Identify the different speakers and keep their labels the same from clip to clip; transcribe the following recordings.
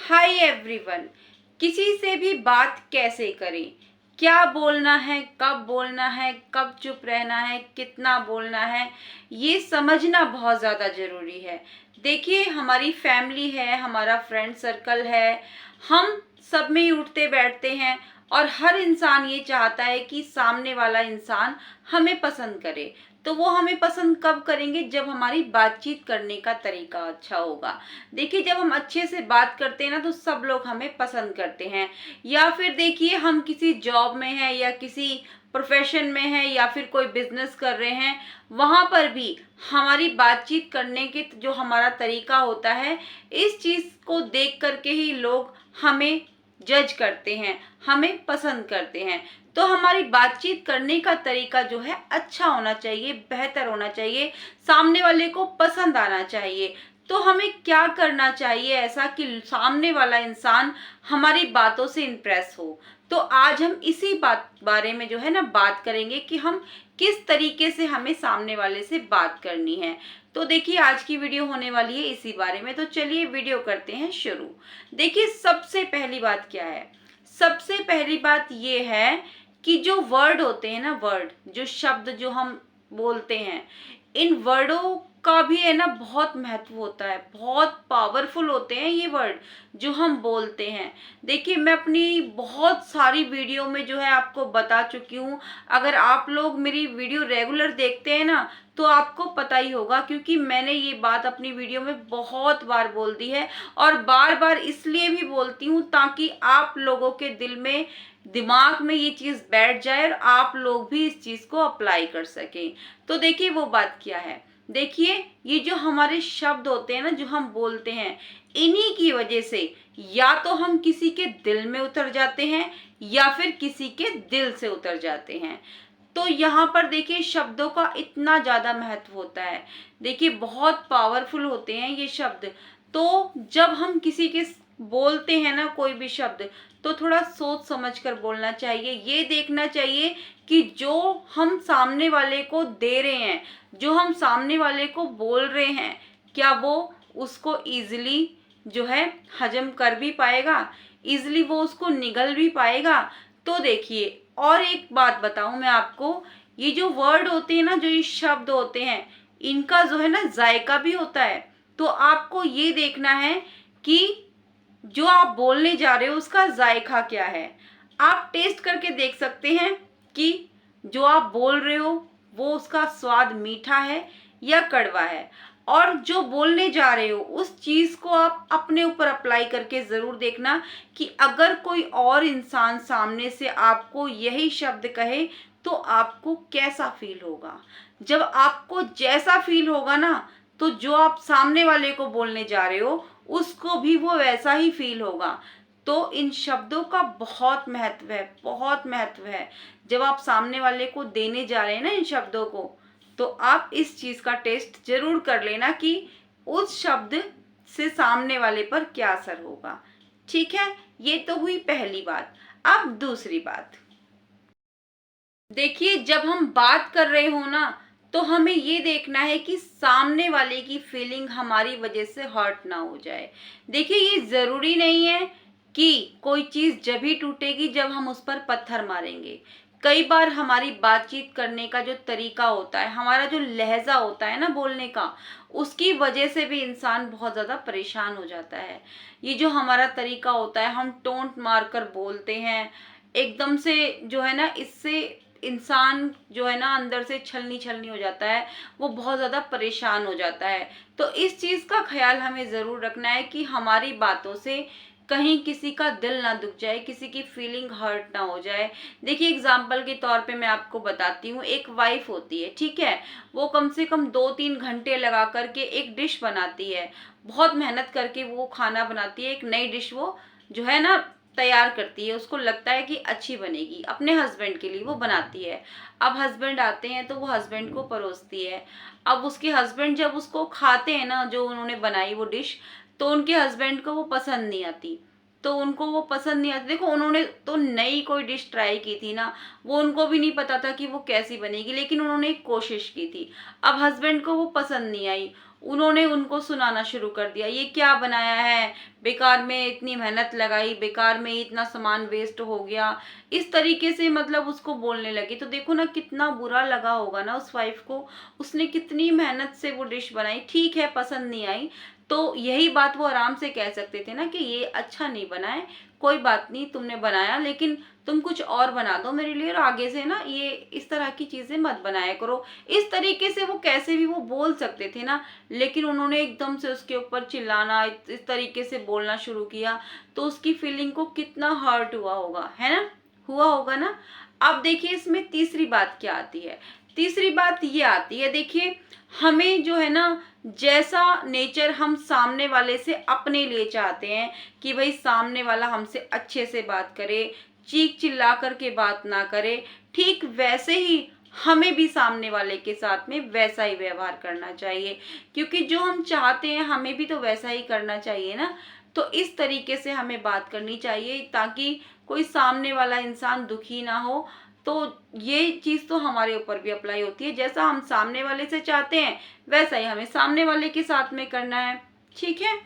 Speaker 1: Hi everyone. किसी से भी बात कैसे करें, क्या बोलना है, कब चुप रहना है, कितना बोलना है, ये समझना बहुत ज़्यादा ज़रूरी है। देखिए, हमारी फैमिली है, हमारा फ्रेंड सर्कल है, हम सब में ही उठते बैठते हैं और हर इंसान ये चाहता है कि सामने वाला इंसान हमें पसंद करे। तो वो हमें पसंद कब करेंगे? जब हमारी बातचीत करने का तरीका अच्छा होगा। देखिए, जब हम अच्छे से बात करते हैं ना तो सब लोग हमें पसंद करते हैं। या फिर देखिए, हम किसी जॉब में हैं या किसी प्रोफेशन में हैं या फिर कोई बिजनेस कर रहे हैं, वहां पर भी हमारी बातचीत करने के जो हमारा तरीका होता है, इस चीज को देख करके ही लोग हमें जज करते हैं, हमें पसंद करते हैं। तो हमारी बातचीत करने का तरीका जो है अच्छा होना चाहिए, बेहतर होना चाहिए, सामने वाले को पसंद आना चाहिए। तो हमें क्या करना चाहिए ऐसा कि सामने वाला इंसान हमारी बातों से इम्प्रेस हो? तो आज हम इसी बारे में जो है ना बात करेंगे कि हम किस तरीके से हमें सामने वाले से बात करनी है। तो देखिए, आज की वीडियो होने वाली है इसी बारे में। तो चलिए वीडियो करते हैं शुरू। देखिए, सबसे पहली बात क्या है? सबसे पहली बात ये है कि जो वर्ड होते हैं ना, वर्ड, जो शब्द जो हम बोलते हैं, इन वर्डों का भी है ना बहुत महत्व होता है। बहुत पावरफुल होते हैं ये वर्ड जो हम बोलते हैं। देखिए, मैं अपनी बहुत सारी वीडियो में जो है आपको बता चुकी हूँ। अगर आप लोग मेरी वीडियो रेगुलर देखते हैं ना तो आपको पता ही होगा, क्योंकि मैंने ये बात अपनी वीडियो में बहुत बार बोल दी है। और बार बार इसलिए भी बोलती हूँ ताकि आप लोगों के दिल में, दिमाग में ये चीज बैठ जाए और आप लोग भी इस चीज को अप्लाई कर सकें। तो देखिए, वो बात क्या है। देखिए, ये जो हमारे शब्द होते हैं ना, जो हम बोलते हैं, इन्हीं की वजह से या तो हम किसी के दिल में उतर जाते हैं या फिर किसी के दिल से उतर जाते हैं। तो यहाँ पर देखिए, शब्दों का इतना ज्यादा महत्व होता है। देखिए, बहुत पावरफुल होते हैं ये शब्द। तो जब हम किसी के बोलते हैं ना कोई भी शब्द, तो थोड़ा सोच समझ कर बोलना चाहिए। ये देखना चाहिए कि जो हम सामने वाले को दे रहे हैं, जो हम सामने वाले को बोल रहे हैं, क्या वो उसको इजीली जो है हजम कर भी पाएगा, इजीली वो उसको निगल भी पाएगा। तो देखिए, और एक बात बताऊं मैं आपको, ये जो वर्ड होते हैं ना, जो ये शब्द होते हैं, इनका जो है ना जायका भी होता है। तो आपको ये देखना है कि जो आप बोलने जा रहे हो उसका जायका क्या है। आप टेस्ट करके देख सकते हैं कि जो आप बोल रहे हो वो उसका स्वाद मीठा है या कड़वा है। और जो बोलने जा रहे हो उस चीज को आप अपने ऊपर अप्लाई करके जरूर देखना कि अगर कोई और इंसान सामने से आपको यही शब्द कहे तो आपको कैसा फील होगा। जब आपको जैसा फील होगा ना, तो जो आप सामने वाले को बोलने जा रहे हो उसको भी वो वैसा ही फील होगा। तो इन शब्दों का बहुत महत्व है, बहुत महत्व है। जब आप सामने वाले को देने जा रहे हैं ना इन शब्दों को, तो आप इस चीज का टेस्ट जरूर कर लेना कि उस शब्द से सामने वाले पर क्या असर होगा। ठीक है, ये तो हुई पहली बात। अब दूसरी बात, देखिए, जब हम बात कर रहे हो ना तो हमें ये देखना है कि सामने वाले की फीलिंग हमारी वजह से हर्ट ना हो जाए। देखिए, ये जरूरी नहीं है कि कोई चीज जब ही टूटेगी जब हम उस पर पत्थर मारेंगे। कई बार हमारी बातचीत करने का जो तरीका होता है, हमारा जो लहजा होता है ना बोलने का, उसकी वजह से भी इंसान बहुत ज्यादा परेशान हो जाता है। ये जो हमारा तरीका होता है, हम टोंट मार कर बोलते हैं एकदम से, जो है ना, इससे इंसान जो है ना अंदर से छलनी छलनी हो जाता है, वो बहुत ज्यादा परेशान हो जाता है। तो इस चीज का ख्याल हमें जरूर रखना है कि हमारी बातों से कहीं किसी का दिल ना दुख जाए, किसी की फीलिंग हर्ट ना हो जाए। देखिए, एग्जाम्पल के तौर पे मैं आपको बताती हूँ। एक वाइफ होती है, ठीक है, वो कम से कम 2-3 घंटे लगा करके एक डिश बनाती है, बहुत मेहनत करके वो खाना बनाती है, एक नई डिश वो जो है ना तैयार करती है। उसको लगता है कि अच्छी बनेगी, अपने हस्बैंड के लिए वो बनाती है। अब हस्बैंड आते हैं तो वो हस्बैंड को परोसती है। अब उसके हस्बैंड जब उसको खाते हैं ना, जो उन्होंने बनाई वो डिश, तो उनके हस्बैंड को वो पसंद नहीं आती। तो उनको वो पसंद नहीं आती। देखो, उन्होंने तो नई कोई डिश ट्राई की थी ना, वो उनको भी नहीं पता था कि वो कैसी बनेगी, लेकिन उन्होंने एक कोशिश की थी। अब हस्बैंड को वो पसंद नहीं आई। उन्होंने उनको सुनाना शुरू कर दिया, ये क्या बनाया है, बेकार में इतनी मेहनत लगाई, बेकार में इतना सामान वेस्ट हो गया, इस तरीके से मतलब उसको बोलने लगी। तो देखो ना कितना बुरा लगा होगा ना उस वाइफ को, उसने कितनी मेहनत से वो डिश बनाई, ठीक है पसंद नहीं आई, तो यही बात वो आराम से कह सकते थे ना कि ये अच्छा नहीं बना है, कोई बात नहीं तुमने बनाया, लेकिन तुम कुछ और बना दो मेरे लिए, और आगे से ना ये इस तरह की चीजें मत बनाया करो। इस तरीके से वो कैसे भी वो बोल सकते थे ना, लेकिन उन्होंने एकदम से उसके ऊपर चिल्लाना, इस तरीके से बोलना शुरू किया, तो उसकी फीलिंग को कितना हर्ट हुआ होगा, है ना, हुआ होगा ना। अब देखिए इसमें तीसरी बात क्या आती है, तीसरी बात ये आती है, देखिए हमें जो है ना, जैसा नेचर हम सामने वाले से अपने लिए चाहते हैं कि भाई सामने वाला हमसे अच्छे से बात करे, चीख चिल्ला करके बात ना करे, ठीक वैसे ही हमें भी सामने वाले के साथ में वैसा ही व्यवहार करना चाहिए, क्योंकि जो हम चाहते हैं हमें भी तो वैसा ही करना चाहिए ना। तो इस तरीके से हमें बात करनी चाहिए ताकि कोई सामने वाला इंसान दुखी ना हो। तो ये चीज तो हमारे ऊपर भी अप्लाई होती है, जैसा हम सामने वाले से चाहते हैं वैसा ही हमें सामने वाले के साथ में करना है, ठीक है।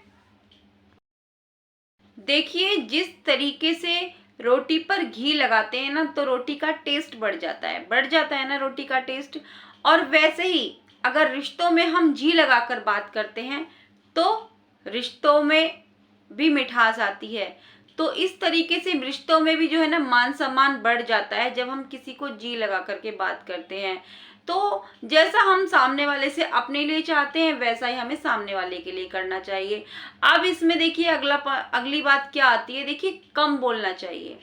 Speaker 1: देखिए जिस तरीके से रोटी पर घी लगाते हैं ना, तो रोटी का टेस्ट बढ़ जाता है, बढ़ जाता है ना रोटी का टेस्ट। और वैसे ही अगर रिश्तों में हम घी लगाकर बात करते हैं तो रिश्तों में भी मिठास आती है। तो इस तरीके से रिश्तों में भी जो है ना मान सम्मान बढ़ जाता है जब हम किसी को जी लगा करके बात करते हैं। तो जैसा हम सामने वाले से अपने लिए चाहते हैं वैसा ही हमें सामने वाले के लिए करना चाहिए। अब इसमें देखिए अगली बात क्या आती है, देखिए कम बोलना चाहिए,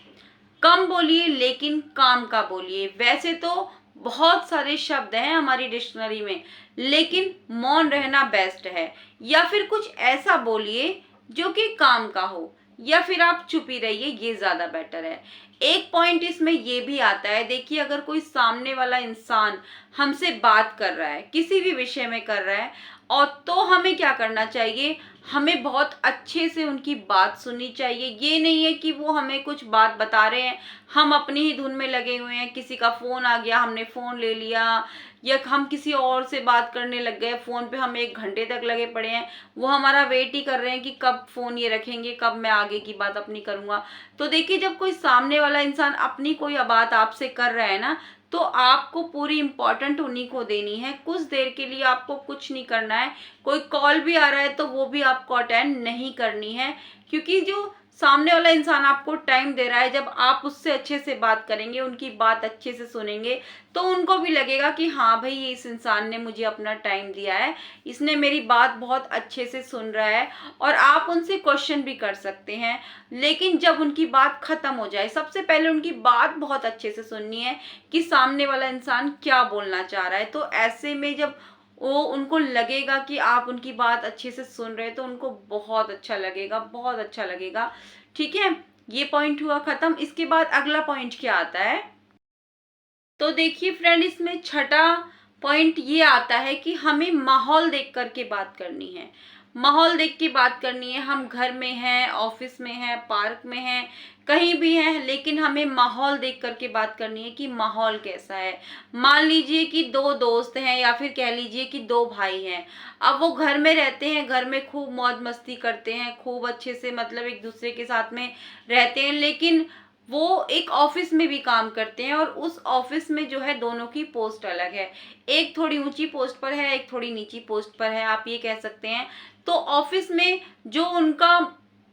Speaker 1: कम बोलिए लेकिन काम का बोलिए। वैसे तो बहुत सारे शब्द हैं हमारी डिक्शनरी में, लेकिन मौन रहना बेस्ट है, या फिर कुछ ऐसा बोलिए जो कि काम का हो, या फिर आप चुप ही रहिए, ये ज्यादा बेटर है। एक पॉइंट इसमें ये भी आता है, देखिए अगर कोई सामने वाला इंसान हमसे बात कर रहा है, किसी भी विषय में कर रहा है, और तो हमें क्या करना चाहिए, हमें बहुत अच्छे से उनकी बात सुननी चाहिए। ये नहीं है कि वो हमें कुछ बात बता रहे हैं, हम अपनी ही धुन में लगे हुए हैं, किसी का फोन आ गया हमने फोन ले लिया, या हम किसी और से बात करने लग गए, फोन पे हम 1 घंटे तक लगे पड़े हैं, वो हमारा वेट ही कर रहे हैं कि कब फोन ये रखेंगे, कब मैं आगे की बात अपनी करूंगा। तो देखिए जब कोई सामने वाला इंसान अपनी कोई बात आपसे कर रहा है ना, तो आपको पूरी इंपॉर्टेंट उन्हीं को देनी है, कुछ देर के लिए आपको कुछ नहीं करना है। कोई कॉल भी आ रहा है तो वो भी आपको अटेंड नहीं करनी है, क्योंकि जो सामने वाला इंसान आपको टाइम दे रहा है, जब आप उससे अच्छे से बात करेंगे, उनकी बात अच्छे से सुनेंगे, तो उनको भी लगेगा कि हाँ भाई ये इस इंसान ने मुझे अपना टाइम दिया है, इसने मेरी बात बहुत अच्छे से सुन रहा है। और आप उनसे क्वेश्चन भी कर सकते हैं, लेकिन जब उनकी बात खत्म हो जाए, सबसे पहले उनकी बात बहुत अच्छे से सुननी है कि सामने वाला इंसान क्या बोलना चाह रहा है। तो ऐसे में जब वो उनको लगेगा कि आप उनकी बात अच्छे से सुन रहे हैं, तो उनको बहुत अच्छा लगेगा, बहुत अच्छा लगेगा, ठीक है। ये पॉइंट हुआ खत्म। इसके बाद अगला पॉइंट क्या आता है, तो देखिए फ्रेंड इसमें छठा पॉइंट ये आता है कि हमें माहौल देख करके बात करनी है, माहौल देख के बात करनी है। हम घर में हैं, ऑफिस में हैं, पार्क में हैं, कहीं भी हैं, लेकिन हमें माहौल देख करके बात करनी है कि माहौल कैसा है। मान लीजिए कि 2 दोस्त हैं, या फिर कह लीजिए कि 2 भाई हैं। अब वो घर में रहते हैं, घर में खूब मौज मस्ती करते हैं, खूब अच्छे से मतलब एक दूसरे के साथ में रहते हैं, लेकिन वो एक ऑफिस में भी काम करते हैं, और उस ऑफिस में जो है दोनों की पोस्ट अलग है, एक थोड़ी ऊंची पोस्ट पर है, एक थोड़ी नीची पोस्ट पर है, आप ये कह सकते हैं। तो ऑफिस में जो उनका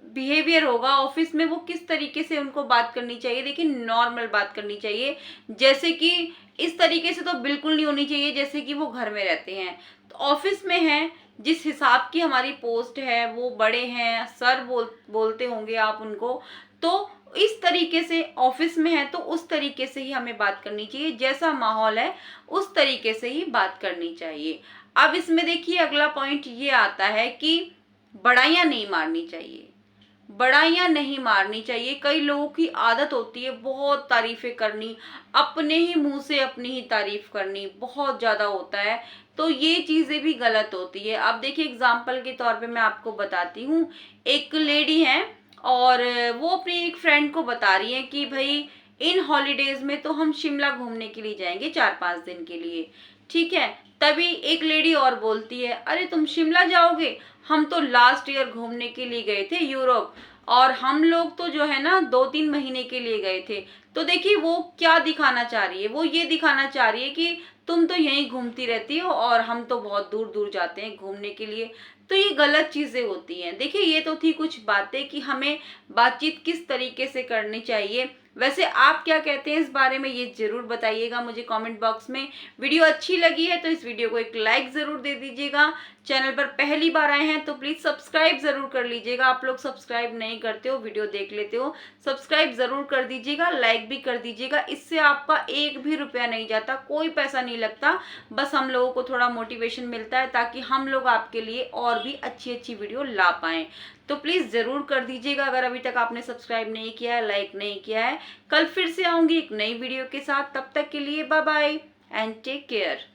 Speaker 1: बिहेवियर होगा, ऑफिस में वो किस तरीके से उनको बात करनी चाहिए, देखिए नॉर्मल बात करनी चाहिए, जैसे कि इस तरीके से तो बिल्कुल नहीं होनी चाहिए जैसे कि वो घर में रहते हैं। तो ऑफिस में है, जिस हिसाब की हमारी पोस्ट है, वो बड़े हैं, सर बोलते होंगे आप उनको, तो इस तरीके से ऑफिस में है तो उस तरीके से ही हमें बात करनी चाहिए, जैसा माहौल है उस तरीके से ही बात करनी चाहिए। अब इसमें देखिए अगला पॉइंट ये आता है कि बड़ाइयां नहीं मारनी चाहिए, बड़ाइयां नहीं मारनी चाहिए। कई लोगों की आदत होती है बहुत तारीफें करनी, अपने ही मुंह से अपनी ही तारीफ करनी बहुत ज्यादा होता है, तो ये चीजें भी गलत होती है। अब देखिए एग्जाम्पल के तौर पे मैं आपको बताती हूँ, एक लेडी है और वो अपनी एक फ्रेंड को बता रही है कि भाई इन हॉलीडेज में तो हम शिमला घूमने के लिए जाएंगे 4-5 दिन के लिए, ठीक है। तभी एक लेडी और बोलती है, अरे तुम शिमला जाओगे, हम तो लास्ट ईयर घूमने के लिए गए थे यूरोप, और हम लोग तो जो है ना 2-3 महीने के लिए गए थे। तो देखिए वो क्या दिखाना चाह रही है, वो ये दिखाना चाह रही है कि तुम तो यहीं घूमती रहती हो और हम तो बहुत दूर दूर जाते हैं घूमने के लिए। तो ये गलत चीजें होती हैं। देखिए ये तो थी कुछ बातें कि हमें बातचीत किस तरीके से करनी चाहिए। वैसे आप क्या कहते हैं इस बारे में, ये जरूर बताइएगा मुझे कमेंट बॉक्स में। वीडियो अच्छी लगी है तो इस वीडियो को एक लाइक जरूर दे दीजिएगा। चैनल पर पहली बार आए हैं तो प्लीज सब्सक्राइब जरूर कर लीजिएगा। आप लोग सब्सक्राइब नहीं करते हो, वीडियो देख लेते हो, सब्सक्राइब जरूर कर दीजिएगा, लाइक भी कर दीजिएगा। इससे आपका एक भी रुपया नहीं जाता, कोई पैसा नहीं लगता, बस हम लोगों को थोड़ा मोटिवेशन मिलता है ताकि हम लोग आपके लिए और भी अच्छी अच्छी वीडियो ला पाएं। तो प्लीज जरूर कर दीजिएगा अगर अभी तक आपने सब्सक्राइब नहीं किया है, लाइक नहीं किया है। कल फिर से आऊंगी एक नई वीडियो के साथ, तब तक के लिए bye bye and take care.